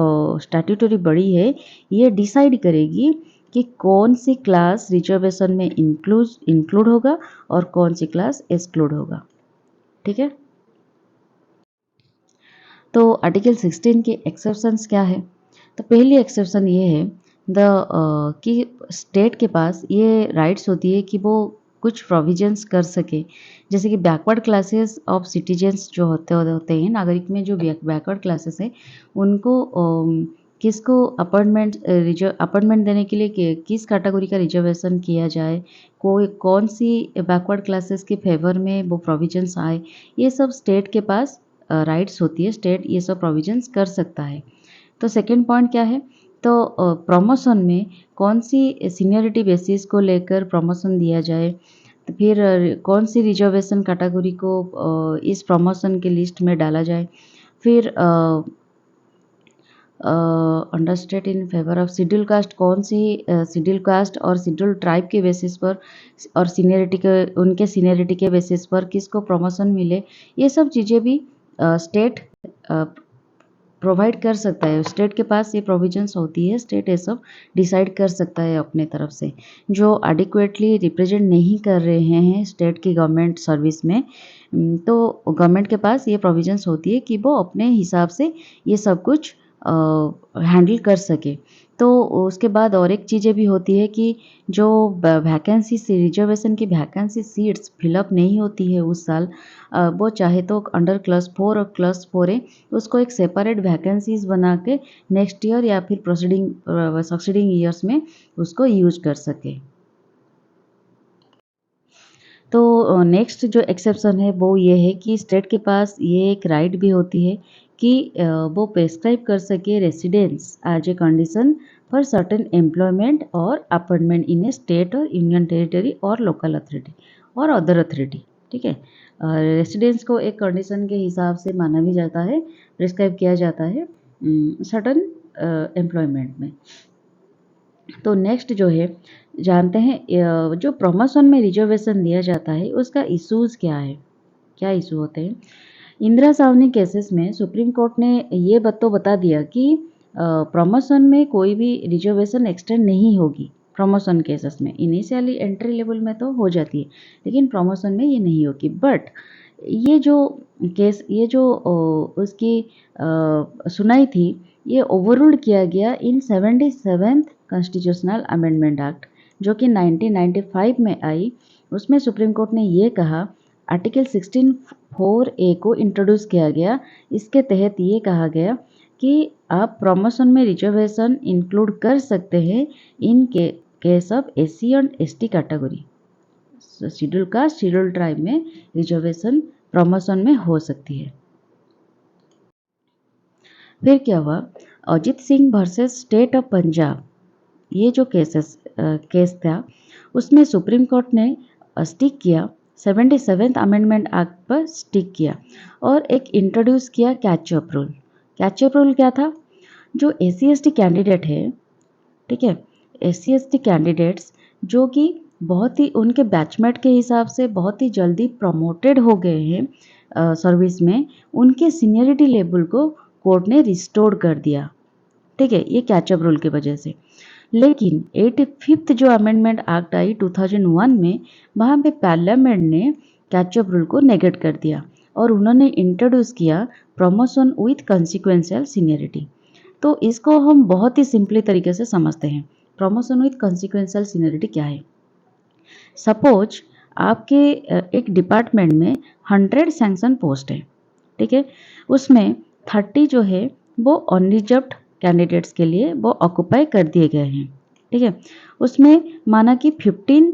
[SPEAKER 1] स्टैट्यूटरी बॉडी है, ये डिसाइड करेगी कि कौन सी क्लास रिजर्वेशन में इंक्लूड होगा और कौन सी क्लास एक्सक्लूड होगा। ठीक है, तो आर्टिकल 16 के एक्सेप्शंस क्या है? तो पहली एक्सेप्शन ये है कि स्टेट के पास ये राइट्स होती है कि वो कुछ प्रोविजंस कर सके। जैसे कि बैकवर्ड क्लासेस ऑफ सिटीजन्स जो होते हैं, नागरिक में जो बैकवर्ड क्लासेस है, उनको किसको अपॉइंटमेंट रिजर्व अपॉइंटमेंट देने के लिए किस कैटेगरी का रिजर्वेशन किया जाए, कोई कौन सी बैकवर्ड क्लासेस के फेवर में वो प्रोविजंस आए, ये सब स्टेट के पास राइट्स होती है, स्टेट ये सब प्रोविजंस कर सकता है। तो सेकंड पॉइंट क्या है, तो प्रमोशन में कौन सी सीनियरिटी बेसिस को लेकर प्रमोशन दिया जाए, तो फिर कौन सी रिजर्वेशन कैटेगरी को इस प्रमोशन के लिस्ट में डाला जाए, फिर understate in favour of schedule caste, कौन सी शेड्यूल कास्ट और शेड्यूल ट्राइब के बेसिस पर और सीनियरिटी के उनके सीनियरिटी के बेसिस पर किसको प्रमोशन मिले, ये सब चीज़ें भी स्टेट प्रोवाइड कर सकता है। स्टेट के पास ये प्रोविजंस होती है, स्टेट ये सब डिसाइड कर सकता है अपने तरफ से। जो एडिक्वेटली रिप्रेजेंट नहीं कर रहे हैं स्टेट की गवर्नमेंट सर्विस में, तो गवर्नमेंट के पास ये प्रोविजंस होती है कि वो अपने हिसाब से ये सब कुछ हैंडल कर सके। तो उसके बाद और एक चीज़ें भी होती है कि जो वैकेंसी रिजर्वेशन की वैकेंसी सीट्स फिलअप नहीं होती है उस साल, वो चाहे तो अंडर क्लास 4 और क्लास 4 है, उसको एक सेपरेट वैकेंसीज बना के नेक्स्ट ईयर या फिर प्रोसीडिंग सक्सीडिंग ईयर्स में उसको यूज कर सके। तो नेक्स्ट जो एक्सेप्शन है वो ये है कि स्टेट के पास ये एक राइट भी होती है कि वो प्रेस्क्राइब कर सके residence as a condition for certain employment और अपॉइंटमेंट इन ए स्टेट और यूनियन टेरिटरी और लोकल अथॉरिटी और अदर अथॉरिटी। ठीक है, रेसिडेंस को एक कंडीशन के हिसाब से माना भी जाता है, प्रेस्क्राइब किया जाता है सर्टेन एम्प्लॉयमेंट में। तो नेक्स्ट जो है जानते हैं जो प्रमोशन में रिजर्वेशन दिया जाता है उसका इश्यूज क्या है, क्या इशू होते हैं। इंदिरा सावनी केसेस में सुप्रीम कोर्ट ने ये बता दिया कि प्रमोशन में कोई भी रिजर्वेशन एक्सटेंड नहीं होगी। प्रमोशन केसेस में इनिशियली एंट्री लेवल में तो हो जाती है, लेकिन प्रमोशन में ये नहीं होगी। बट ये जो केस, ये जो उसकी सुनाई थी, ये ओवररूल्ड किया गया इन 77th कॉन्स्टिट्यूशनल अमेंडमेंट एक्ट जो कि 1995 में आई। उसमें सुप्रीम कोर्ट ने ये कहा, आर्टिकल 16(4)(a) को इंट्रोड्यूस किया गया। इसके तहत ये कहा गया कि आप प्रमोशन में रिजर्वेशन इंक्लूड कर सकते हैं इन केस ऑफ SC और ST category. Schedule caste, schedule tribe में रिजर्वेशन प्रमोशन में हो सकती है। फिर क्या हुआ, Ajit Singh versus state of Punjab, ये जो केस था उसमें सुप्रीम कोर्ट ने स्टिक किया 77th अमेंडमेंट एक्ट पर स्टिक किया और एक इंट्रोड्यूस किया कैचअप रूल। कैचअप रूल क्या था, जो SC ST कैंडिडेट है, ठीक है, SC ST कैंडिडेट्स जो कि बहुत ही उनके बैचमेट के हिसाब से बहुत ही जल्दी प्रमोटेड हो गए हैं सर्विस में, उनके सीनियरिटी लेवल को कोर्ट ने रिस्टोर कर दिया। ठीक है, ये कैचअप रूल की वजह से। लेकिन 85th जो अमेंडमेंट एक्ट आई 2001 में, वहाँ पे पार्लियामेंट ने कैचअप रूल को नेगेट कर दिया और उन्होंने इंट्रोड्यूस किया प्रमोशन विथ कंसिक्वेंशियल सीनियरिटी। तो इसको हम बहुत ही सिंपली तरीके से समझते हैं। प्रमोशन विथ कंसिक्वेंशियल सीनियरिटी क्या है। सपोज आपके एक डिपार्टमेंट में 100 सैंक्शन पोस्ट है, ठीक है, उसमें 30 जो है वो अनरिजर्व्ड कैंडिडेट्स के लिए वो ऑक्यूपाई कर दिए गए हैं। ठीक है, उसमें माना कि 15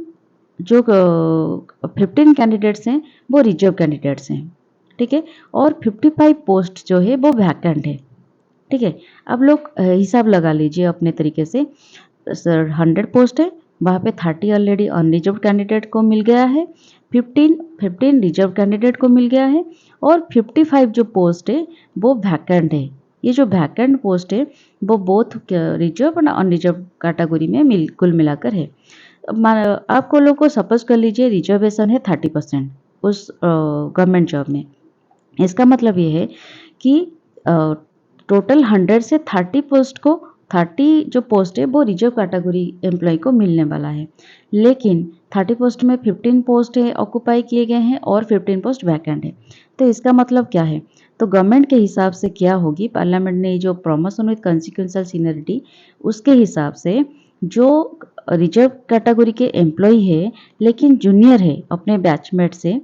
[SPEAKER 1] कैंडिडेट्स हैं वो रिजर्व कैंडिडेट्स हैं। ठीक है, और 55 पोस्ट जो है वो वैकेंट है। ठीक है, अब लोग हिसाब लगा लीजिए अपने तरीके से। 100 पोस्ट है, वहाँ पे 30 ऑलरेडी अनरिजर्व कैंडिडेट को मिल गया है, 15 रिजर्व कैंडिडेट को मिल गया है और 55 जो पोस्ट है वो वैकेंट है। ये जो वैकेंट पोस्ट है वो बोथ रिजर्व और अनरिजर्व कैटेगरी में कुल मिलाकर है। आपको लोग को सपोज कर लीजिए रिजर्वेशन है 30% उस गवर्नमेंट जॉब में। इसका मतलब ये है कि टोटल 100 से 30 पोस्ट को 30 जो पोस्ट है वो रिजर्व कैटेगरी एम्प्लॉय को मिलने वाला है, लेकिन 30 पोस्ट में 15 पोस्ट है ऑक्यूपाई किए गए हैं और 15 पोस्ट वैकेंट है। तो इसका मतलब क्या है, तो गवर्नमेंट के हिसाब से क्या होगी, पार्लियामेंट ने जो प्रमोशन विद कंसिक्वेंशियल सीनियरिटी उसके हिसाब से जो रिजर्व कैटेगरी के एम्प्लॉय है लेकिन जूनियर है अपने बैचमेट से,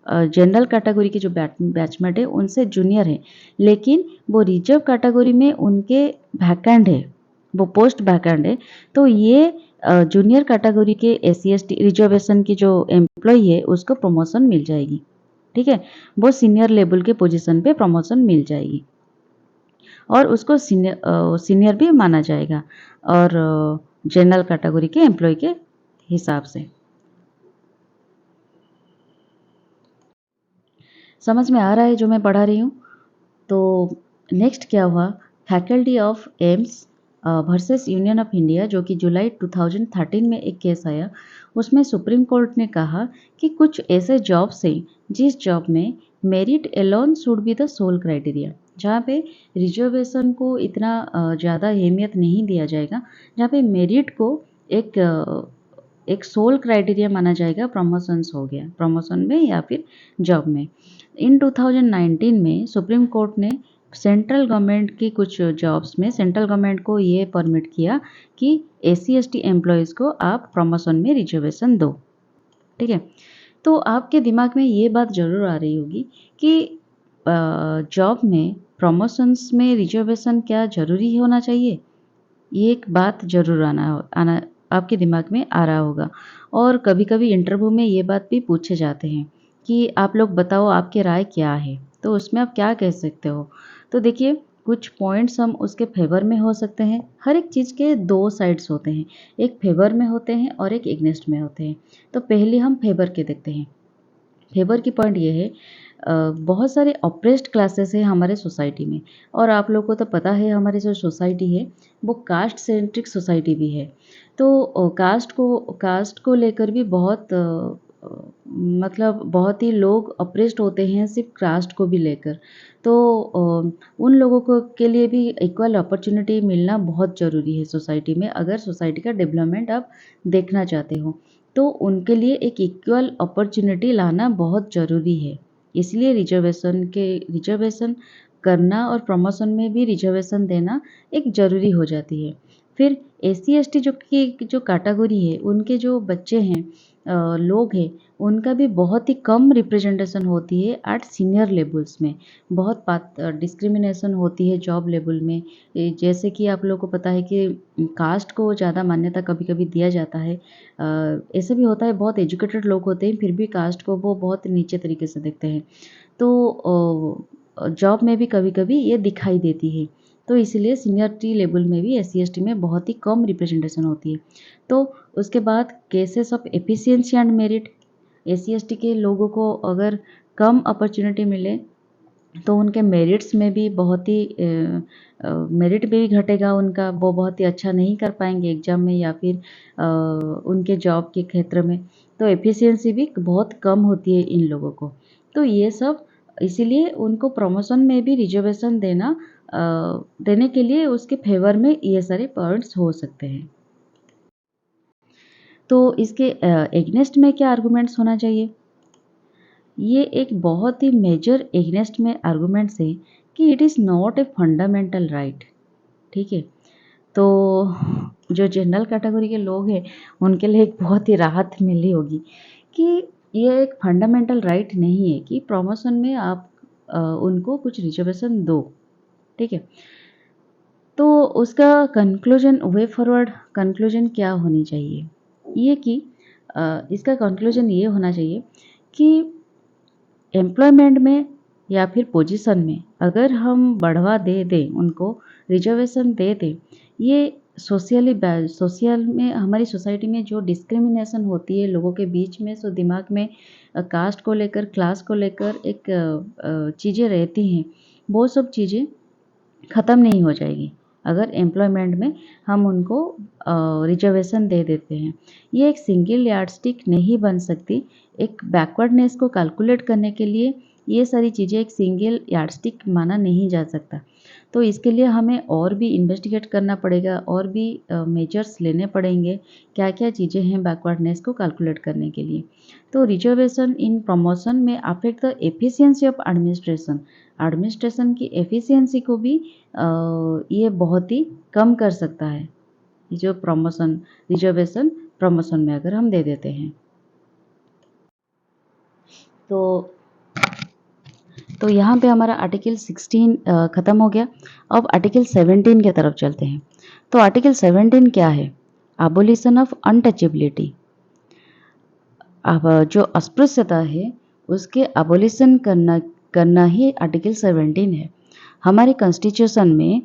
[SPEAKER 1] जनरल कैटेगरी के जो बैचमेट है उनसे जूनियर है, लेकिन वो रिजर्व कैटेगरी में उनके वैकेंट है, वो पोस्ट वैकेंट है। तो ये जूनियर कैटेगरी के SC ST रिजर्वेशन की जो एम्प्लॉय है उसको प्रमोशन मिल जाएगी। ठीक है, वो सीनियर लेवल के पोजीशन पे प्रमोशन मिल जाएगी और उसको सीनियर भी माना जाएगा और जनरल कैटेगरी के एम्प्लॉय के हिसाब से। समझ में आ रहा है जो मैं पढ़ा रही हूँ? तो नेक्स्ट क्या हुआ, faculty of AIIMS versus union of India, जो कि जुलाई 2013 में एक केस आया। उसमें सुप्रीम कोर्ट ने कहा कि कुछ ऐसे जॉब्स हैं जिस जॉब में merit alone should be the sole criteria, जहाँ पे रिजर्वेशन को इतना ज़्यादा अहमियत नहीं दिया जाएगा, जहाँ पे मेरिट को एक सोल क्राइटेरिया माना जाएगा। प्रमोशंस हो गया, प्रमोशन में या फिर जॉब में। इन 2019 में सुप्रीम कोर्ट ने सेंट्रल गवर्नमेंट की कुछ जॉब्स में सेंट्रल गवर्नमेंट को ये परमिट किया कि SC ST एम्प्लॉयज़ को आप प्रमोशन में रिजर्वेशन दो। ठीक है, तो आपके दिमाग में ये बात ज़रूर आ रही होगी कि जॉब में प्रमोशंस में रिजर्वेशन क्या ज़रूरी होना चाहिए? ये एक बात ज़रूर आना आपके दिमाग में आ रहा होगा। और कभी-कभी इंटरव्यू में ये बात भी पूछे जाते हैं कि आप लोग बताओ आपकी राय क्या है? तो उसमें आप क्या कह सकते हो? तो देखिए, कुछ पॉइंट्स हम उसके फ़ेवर में हो सकते हैं। हर एक चीज़ के 2 साइड्स होते हैं, एक फ़ेवर में होते हैं और एक एगेंस्ट में होते हैं। तो पहले हम फ़ेवर के देखते हैं। फेवर की पॉइंट ये है, बहुत सारे ऑप्रेस्ड क्लासेस हैं हमारे सोसाइटी में और आप लोगों को तो पता है हमारी जो सोसाइटी है वो कास्ट सेंट्रिक सोसाइटी भी है। तो कास्ट को लेकर भी बहुत मतलब बहुत ही लोग ऑप्रेस्ड होते हैं सिर्फ कास्ट को भी लेकर। तो उन लोगों को के लिए भी इक्वल अपॉर्चुनिटी मिलना बहुत ज़रूरी है सोसाइटी में, अगर सोसाइटी का डेवलपमेंट आप देखना चाहते हो। तो उनके लिए एक इक्वल अपॉर्चुनिटी लाना बहुत ज़रूरी है। इसलिए रिजर्वेशन करना और प्रमोशन में भी रिजर्वेशन देना एक ज़रूरी हो जाती है। फिर SC ST जो कैटेगरी है, उनके जो बच्चे हैं, लोग हैं, उनका भी बहुत ही कम रिप्रेजेंटेशन होती है एट सीनियर लेवल्स में। बहुत डिस्क्रिमिनेशन होती है जॉब लेवल में। जैसे कि आप लोगों को पता है कि कास्ट को ज़्यादा मान्यता कभी-कभी दिया जाता है। ऐसे भी होता है, बहुत एजुकेटेड लोग होते हैं फिर भी कास्ट को वो बहुत नीचे तरीके से देखते हैं। तो जॉब में भी कभी-कभी ये दिखाई देती है। तो इसलिए सीनियरिटी लेवल में भी SC ST में बहुत ही कम रिप्रेजेंटेशन होती है। तो उसके बाद cases of efficiency and merit, SC ST के लोगों को अगर कम अपॉर्चुनिटी मिले तो उनके मेरिट्स में भी बहुत ही मेरिट भी घटेगा उनका, वो बहुत ही अच्छा नहीं कर पाएँगे एग्ज़ाम में या फिर उनके जॉब के क्षेत्र में। तो एफिशिएंसी भी बहुत कम होती है इन लोगों को। तो ये सब इसीलिए उनको प्रमोशन में भी रिज़र्वेशन देने के लिए उसके फ़ेवर में ये सारे पॉइंट्स हो सकते हैं। तो इसके एगेंस्ट में क्या आर्गुमेंट्स होना चाहिए? ये एक बहुत ही मेजर एगेंस्ट में आर्गुमेंट्स है कि it is not a fundamental right. ठीक है, तो जो जनरल कैटेगरी के लोग हैं उनके लिए एक बहुत ही राहत मिली होगी कि ये एक फंडामेंटल राइट नहीं है कि प्रमोशन में आप उनको कुछ रिजर्वेशन दो। ठीक है, तो उसका कंक्लूजन, वे फॉरवर्ड कंक्लूजन क्या होनी चाहिए? ये कि इसका कंक्लूजन ये होना चाहिए कि एम्प्लॉयमेंट में या फिर पोजीशन में अगर हम बढ़वा दे दें, उनको रिजर्वेशन दे दें, ये सोशल में हमारी सोसाइटी में जो डिस्क्रिमिनेशन होती है लोगों के बीच में, सो दिमाग में कास्ट को लेकर, क्लास को लेकर एक चीज़ें रहती हैं, वो सब चीज़ें ख़त्म नहीं हो जाएगी अगर एम्प्लॉयमेंट में हम उनको रिजर्वेशन दे देते हैं। ये एक सिंगल यार्डस्टिक नहीं बन सकती। एक बैकवर्डनेस को कैलकुलेट करने के लिए ये सारी चीज़ें एक सिंगल यार्डस्टिक माना नहीं जा सकता। तो इसके लिए हमें और भी इन्वेस्टिगेट करना पड़ेगा और भी मेजर्स लेने पड़ेंगे, क्या-क्या चीज़ें हैं बैकवर्डनेस को कैलकुलेट करने के लिए। तो रिजर्वेशन इन प्रमोशन में affect the efficiency of administration. Administration की एफिशिएंसी को भी ये बहुत ही कम कर सकता है, ये जो रिजर्वेशन प्रमोशन में अगर हम दे देते हैं। तो तो यहाँ पे हमारा आर्टिकल 16 ख़त्म हो गया। अब आर्टिकल 17 की तरफ चलते हैं। तो आर्टिकल 17 क्या है? Abolition of untouchability. अब जो अस्पृश्यता है उसके एबोलिशन करना ही आर्टिकल 17 है। हमारे कॉन्स्टिट्यूशन में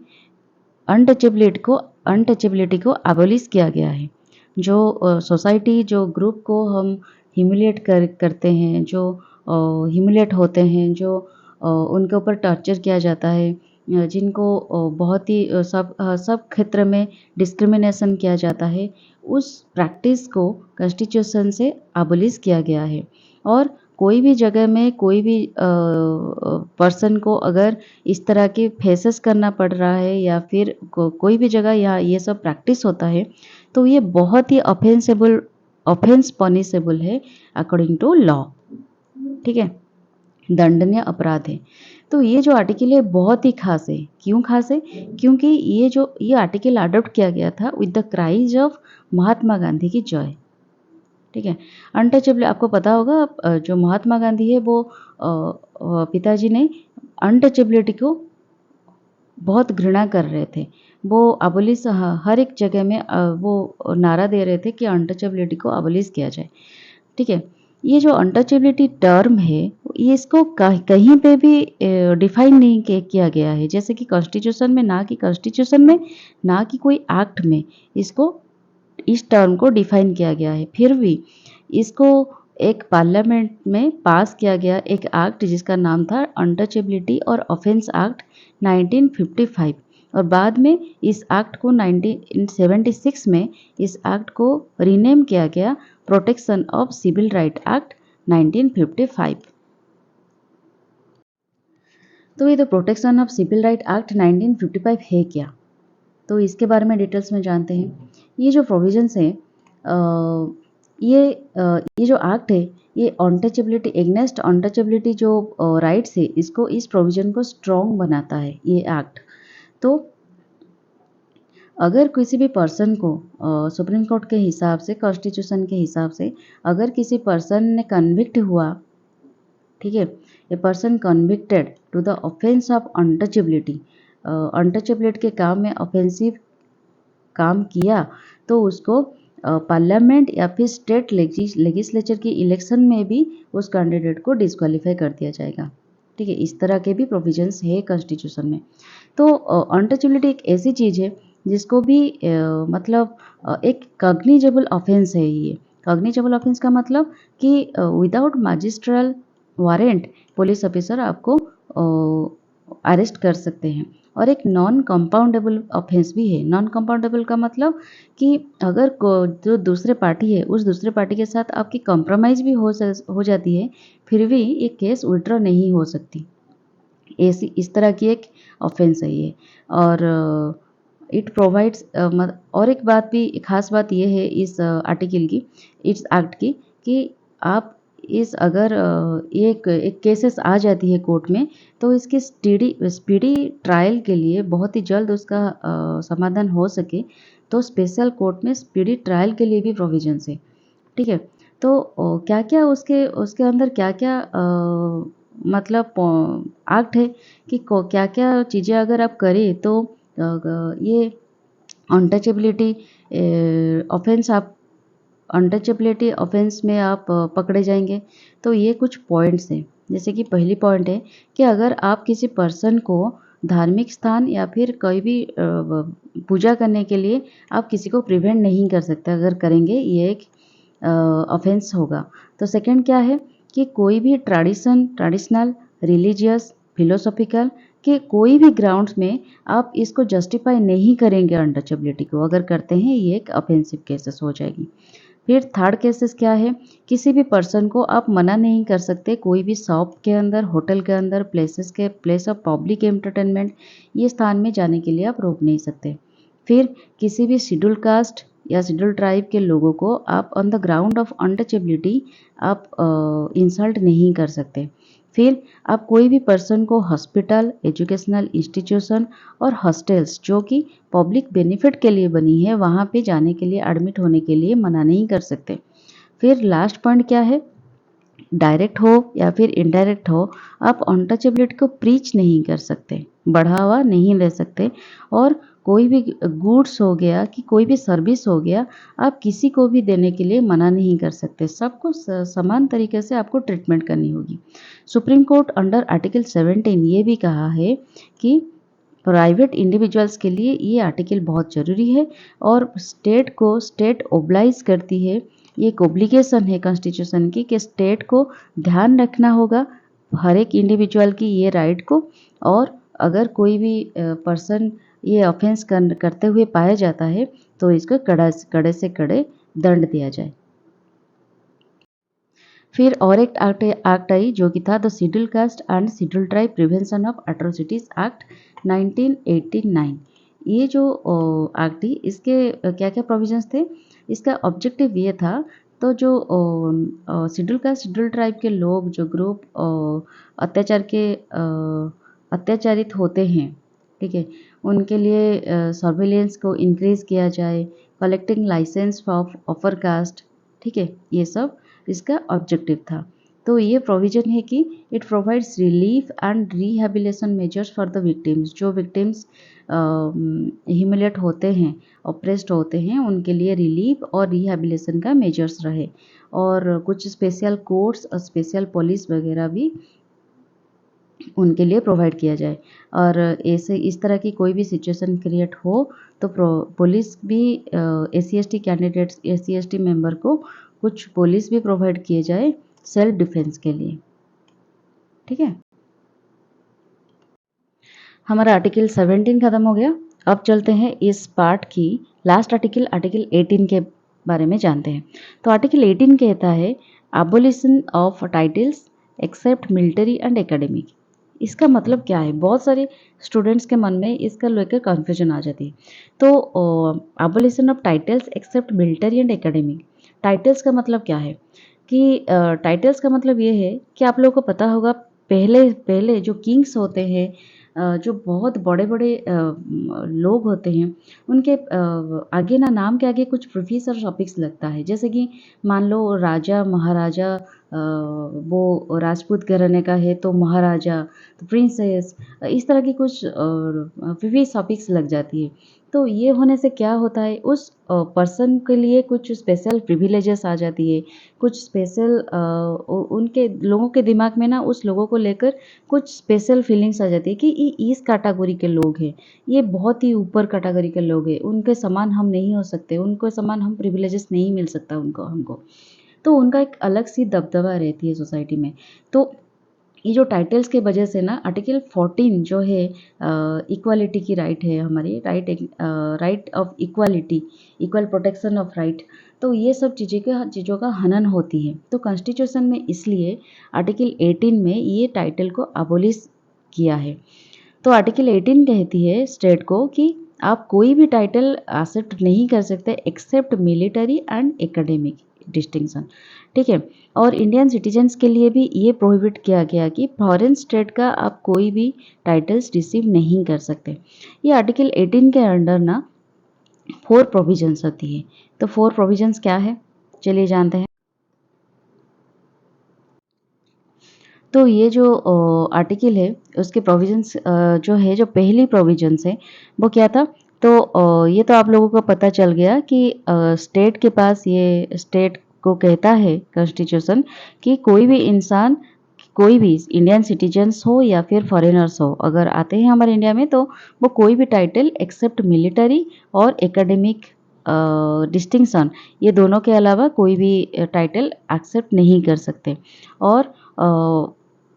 [SPEAKER 1] अनटचेबिलिटी को एबोलिश किया गया है। जो सोसाइटी जो ग्रुप को हम ह्यूमिलिएट करते हैं, जो ह्यूमिलिएट होते हैं, जो उनके ऊपर टॉर्चर किया जाता है, जिनको बहुत ही सब क्षेत्र में डिस्क्रिमिनेशन किया जाता है, उस प्रैक्टिस को कॉन्स्टिट्यूशन से एबोलिश किया गया है। और कोई भी जगह में कोई भी पर्सन को अगर इस तरह के फेसेस करना पड़ रहा है या फिर कोई भी जगह यहाँ ये सब प्रैक्टिस होता है, तो ये बहुत ही ऑफेंस पनिशेबल है अकॉर्डिंग टू लॉ। ठीक है, दंडनीय अपराध है। तो ये जो आर्टिकल है बहुत ही खास है। क्यों खास है? क्योंकि ये आर्टिकल अडॉप्ट किया गया था with the cries of Mahatma Gandhi की जय। ठीक है, अनटचेबल आपको पता होगा, जो महात्मा गांधी है वो पिताजी ने अनटचेबिलिटी को बहुत घृणा कर रहे थे। वो अबोलिश हर एक जगह में वो नारा दे रहे थे कि अनटचेबिलिटी को अबोलिश किया जाए। ठीक है, ये जो अनटचेबिलिटी टर्म है ये इसको कहीं पे भी डिफाइन नहीं किया गया है। जैसे कि कॉन्स्टिट्यूशन में ना कि कोई एक्ट में इसको इस टर्म को डिफाइन किया गया है। फिर भी इसको एक पार्लियामेंट में पास किया गया एक एक्ट जिसका नाम था अनटचेबिलिटी और ऑफेंस एक्ट 1955, और बाद में इस एक्ट को 1976 में इस एक्ट को रीनेम किया गया protection of civil right act 1955। तो ये तो protection of civil right act 1955 है क्या? तो इसके बारे में डिटेल्स में जानते हैं। ये जो प्रोविजंस हैं, ये जो एक्ट है ये अनटचेबिलिटी एग्नेस्ट अनटचेबिलिटी जो राइट्स है इसको इस प्रोविजन को स्ट्रॉन्ग बनाता है ये एक्ट। तो अगर किसी भी पर्सन को सुप्रीम कोर्ट के हिसाब से, कॉन्स्टिट्यूशन के हिसाब से, अगर किसी पर्सन ने कन्विक्ट हुआ, ठीक है, a person convicted to the offence of untouchability, untouchability के काम में ऑफेंसिव काम किया, तो उसको पार्लियामेंट या फिर स्टेट लेजिस्लेचर की इलेक्शन में भी उस कैंडिडेट को डिस्क्वालीफाई कर दिया जाएगा। ठीक है, इस तरह के भी प्रोविजंस है कॉन्स्टिट्यूशन में। तो अनटचेबिलिटी एक ऐसी चीज़ है जिसको भी मतलब एक कॉग्निजेबल ऑफेंस है। ये कॉग्निजेबल ऑफेंस का मतलब कि विदाउट मैजिस्ट्रल वारंट पुलिस ऑफिसर आपको अरेस्ट कर सकते हैं। और एक नॉन कंपाउंडेबल ऑफेंस भी है। नॉन कंपाउंडेबल का मतलब कि अगर जो दूसरे पार्टी है उस दूसरे पार्टी के साथ आपकी कंप्रोमाइज़ भी हो जाती है, फिर भी ये केस विड्रॉ नहीं हो सकती। ऐसी इस तरह की एक ऑफेंस है ये। और इट प्रोवाइड्स और एक बात भी, खास बात ये है इस आर्टिकल की, इस एक्ट की, कि आप इस अगर एक केसेस आ जाती है कोर्ट में, तो इसकी स्पीडी ट्रायल के लिए बहुत ही जल्द उसका समाधान हो सके, तो स्पेशल कोर्ट में स्पीडी ट्रायल के लिए भी प्रोविजंस है। ठीक है, तो क्या क्या उसके अंदर क्या क्या मतलब एक्ट है कि क्या क्या चीज़ें अगर आप करें तो ये अनटचेबिलिटी ऑफेंस आप अनटचेबिलिटी ऑफेंस में आप पकड़े जाएंगे। तो ये कुछ पॉइंट्स हैं। जैसे कि पहली पॉइंट है कि अगर आप किसी पर्सन को धार्मिक स्थान या फिर कोई भी पूजा करने के लिए आप किसी को प्रिवेंट नहीं कर सकते, अगर करेंगे ये एक ऑफेंस होगा। तो सेकंड क्या है कि कोई भी ट्रेडिशनल, रिलीजियस, फिलोसॉफिकल के कोई भी ग्राउंड्स में आप इसको जस्टिफाई नहीं करेंगे अनटचेबिलिटी को, अगर करते हैं ये एक ऑफेंसिव केसेस हो जाएगी। फिर थर्ड केसेस क्या है, किसी भी पर्सन को आप मना नहीं कर सकते कोई भी शॉप के अंदर, होटल के अंदर, प्लेस ऑफ पब्लिक एंटरटेनमेंट, ये स्थान में जाने के लिए आप रोक नहीं सकते। फिर किसी भी शेड्यूल कास्ट या शेड्यूल ट्राइब के लोगों को आप on the ground of untouchability आप इंसल्ट नहीं कर सकते। फिर आप कोई भी पर्सन को हॉस्पिटल, एजुकेशनल इंस्टीट्यूशन और हॉस्टल्स जो कि पब्लिक बेनिफिट के लिए बनी है वहाँ पे जाने के लिए, एडमिट होने के लिए मना नहीं कर सकते। फिर लास्ट पॉइंट क्या है डायरेक्ट हो या फिर इनडायरेक्ट हो, आप अनटचेबिलिटी को प्रीच नहीं कर सकते, बढ़ावा नहीं दे सकते। और कोई भी गुड्स हो गया कि कोई भी सर्विस हो गया, आप किसी को भी देने के लिए मना नहीं कर सकते, सबको समान तरीके से आपको ट्रीटमेंट करनी होगी। सुप्रीम कोर्ट अंडर आर्टिकल 17 ये भी कहा है कि प्राइवेट इंडिविजुअल्स के लिए ये आर्टिकल बहुत ज़रूरी है और स्टेट ओब्लाइज करती है, ये एक ओब्लिगेशन है कॉन्स्टिट्यूशन की कि स्टेट को ध्यान रखना होगा हर एक इंडिविजुअल की ये राइट को। और अगर कोई भी पर्सन ये ऑफेंस करते हुए पाया जाता है तो इसको कड़े से कड़े दंड दिया जाए। फिर और एक एक्ट आई जो कि था the schedule caste and schedule tribe prevention of atrocities act 1989। ये जो एक्ट थी इसके क्या क्या प्रोविजंस थे, इसका ऑब्जेक्टिव ये था तो जो शेड्यूल कास्ट शेड्यूल ट्राइब के लोग जो ग्रुप अत्याचार के अत्याचारित होते हैं, ठीक है, उनके लिए सर्विलेंस को इंक्रीज किया जाए, collecting licence of upper caste, ठीक है, ये सब इसका ऑब्जेक्टिव था। तो ये प्रोविजन है कि it provides relief and rehabilitation measures for the victims, जो विक्टिम्स ह्यूमिलेट होते हैं, ऑप्रेस्ड होते हैं, उनके लिए रिलीफ और रिहेबिलिटेशन का मेजर्स रहे। और कुछ स्पेशल कोर्ट्स और स्पेशल पुलिस वगैरह भी उनके लिए प्रोवाइड किया जाए। और ऐसे इस तरह की कोई भी सिचुएशन क्रिएट हो तो पुलिस भी SC ST candidates SC ST member को कुछ पुलिस भी प्रोवाइड किए जाए सेल्फ डिफेंस के लिए, ठीक है। हमारा आर्टिकल 17 खत्म हो गया। अब चलते हैं इस पार्ट की लास्ट आर्टिकल 18 के बारे में जानते हैं। तो आर्टिकल 18 कहता है abolition of titles except military and academic. इसका मतलब क्या है, बहुत सारे स्टूडेंट्स के मन में इसका लेकर कन्फ्यूजन आ जाती है। तो abolition of titles except military and academic, titles का मतलब क्या है कि टाइटल्स का मतलब ये है कि आप लोगों को पता होगा पहले पहले जो किंग्स होते हैं, जो बहुत बड़े बड़े लोग होते हैं, उनके आगे ना नाम के आगे कुछ प्रीफिक्स और सफिक्स लगता है। जैसे कि मान लो राजा महाराजा, वो राजपूत घराने का है तो महाराजा, तो प्रिंसेस, इस तरह की कुछ प्रीफिक्स सफिक्स लग जाती है। तो ये होने से क्या होता है, उस पर्सन के लिए कुछ स्पेशल प्रिविलेजेस आ जाती है, कुछ स्पेशल उनके लोगों के दिमाग में ना उस लोगों को लेकर कुछ स्पेशल फीलिंग्स आ जाती है कि ये इस कैटेगरी के लोग हैं, ये बहुत ही ऊपर कैटेगरी के लोग हैं, उनके समान हम नहीं हो सकते, उनको समान हम प्रिविलेजेस नहीं मिल सकता उनको हमको। तो उनका एक अलग सी दबदबा रहती है सोसाइटी में। तो ये जो टाइटल्स के वजह से ना आर्टिकल 14 जो है इक्वालिटी की राइट है हमारी, right of equality, equal protection of right, तो ये सब चीज़ों का हनन होती है। तो कॉन्स्टिट्यूशन में इसलिए आर्टिकल 18 में ये टाइटल को अबोलिश किया है। तो आर्टिकल 18 कहती है स्टेट को कि आप कोई भी टाइटल एक्सेप्ट नहीं कर सकते except military and academic distinction, ठीक है। और इंडियन सिटीजन्स के लिए भी ये प्रोहिबिट किया गया कि फॉरेन स्टेट का आप कोई भी टाइटल्स रिसीव नहीं कर सकते। ये आर्टिकल 18 के अंडर ना 4 प्रोविजंस होती है। तो 4 प्रोविजंस क्या है, चलिए जानते हैं। तो ये जो आर्टिकल है उसके प्रोविजंस जो है, जो पहली प्रोविजंस है वो क्या था, तो ये तो आप लोगों को पता चल गया कि स्टेट के पास, ये स्टेट को कहता है कॉन्स्टिट्यूशन कि कोई भी इंसान, कोई भी इंडियन सिटीजन्स हो या फिर फॉरेनर्स हो, अगर आते हैं हमारे इंडिया में तो वो कोई भी टाइटल एक्सेप्ट मिलिट्री और एकेडमिक डिस्टिंक्शन, ये दोनों के अलावा कोई भी टाइटल एक्सेप्ट नहीं कर सकते। और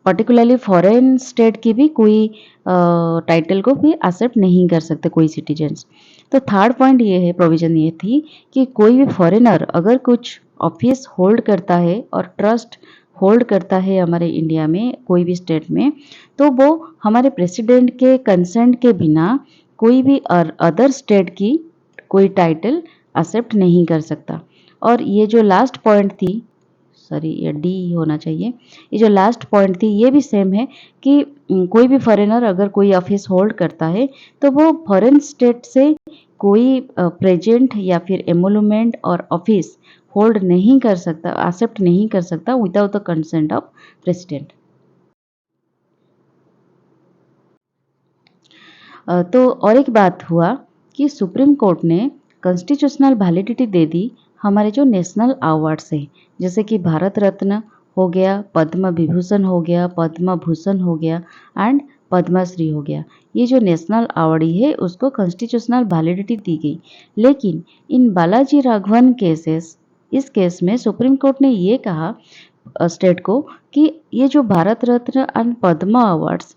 [SPEAKER 1] पर्टिकुलरली फॉरेन स्टेट की भी कोई टाइटल को भी एक्सेप्ट नहीं कर सकते कोई सिटीजन्स। तो थर्ड पॉइंट ये है, प्रोविजन ये थी कि कोई भी फॉरेनर अगर कुछ ऑफिस होल्ड करता है और ट्रस्ट होल्ड करता है हमारे इंडिया में कोई भी स्टेट में, तो वो हमारे प्रेसिडेंट के कंसेंट के बिना कोई भी अदर स्टेट की कोई टाइटल एक्सेप्ट नहीं कर सकता। और ये जो लास्ट पॉइंट थी, सॉरी ये डी होना चाहिए, ये जो लास्ट पॉइंट थी ये भी सेम है कि कोई भी फॉरेनर अगर कोई ऑफिस होल्ड करता है तो वो फॉरेन स्टेट से कोई प्रेजेंट या फिर एमोलूमेंट और ऑफिस होल्ड नहीं कर सकता, एक्सेप्ट नहीं कर सकता without the consent of president. तो और एक बात हुआ कि सुप्रीम कोर्ट ने कॉन्स्टिट्यूशनल वैलिडिटी दे दी हमारे जो नेशनल अवार्ड्स हैं, जैसे कि भारत रत्न हो गया, पद्म विभूषण हो गया, पद्म भूषण हो गया एंड पद्मश्री हो गया। ये जो नेशनल अवार्ड है उसको कॉन्स्टिट्यूशनल वैलिडिटी दी गई। लेकिन इन बालाजी राघवन केसेस, इस केस में सुप्रीम कोर्ट ने ये कहा स्टेट को कि ये जो Bharat Ratna and Padma awards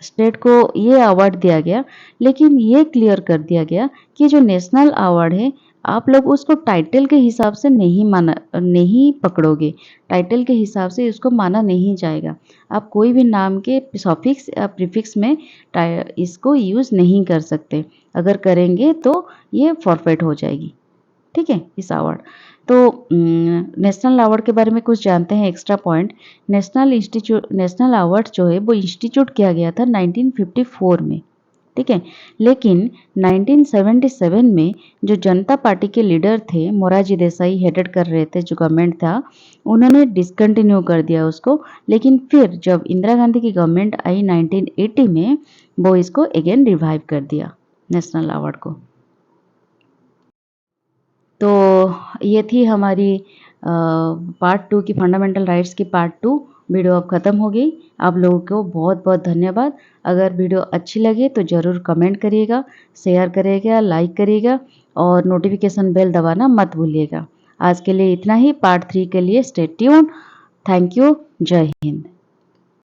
[SPEAKER 1] state को ये अवार्ड दिया गया, लेकिन ये क्लियर कर दिया गया कि जो नेशनल अवार्ड है आप लोग उसको टाइटल के हिसाब से नहीं पकड़ोगे, टाइटल के हिसाब से इसको माना नहीं जाएगा। आप कोई भी नाम के सफिक्स या प्रीफिक्स में इसको यूज़ नहीं कर सकते, अगर करेंगे तो ये फॉरफेट हो जाएगी। ठीक है, इस अवार्ड। तो नेशनल अवार्ड के बारे में कुछ जानते हैं एक्स्ट्रा पॉइंट। नेशनल अवार्ड जो है वो इंस्टीट्यूट किया गया था 1954 में। ठीक है, लेकिन 1977 में जो जनता पार्टी के लीडर थे, मोरारजी देसाई हेडेड कर रहे थे जो गवर्नमेंट था, उन्होंने डिसकंटिन्यू कर दिया उसको। लेकिन फिर जब इंदिरा गांधी की गवर्नमेंट आई 1980 में, वो इसको अगेन रिवाइव कर दिया नेशनल अवार्ड को। तो ये थी हमारी पार्ट 2 की फंडामेंटल राइट्स की पार्ट 2 वीडियो अब ख़त्म हो गई। आप लोगों को बहुत बहुत धन्यवाद। अगर वीडियो अच्छी लगे तो ज़रूर कमेंट करिएगा, शेयर करिएगा, लाइक करिएगा और नोटिफिकेशन बेल दबाना मत भूलिएगा। आज के लिए इतना ही। पार्ट 3 के लिए स्टे ट्यून्ड। Thank you. जय हिंद।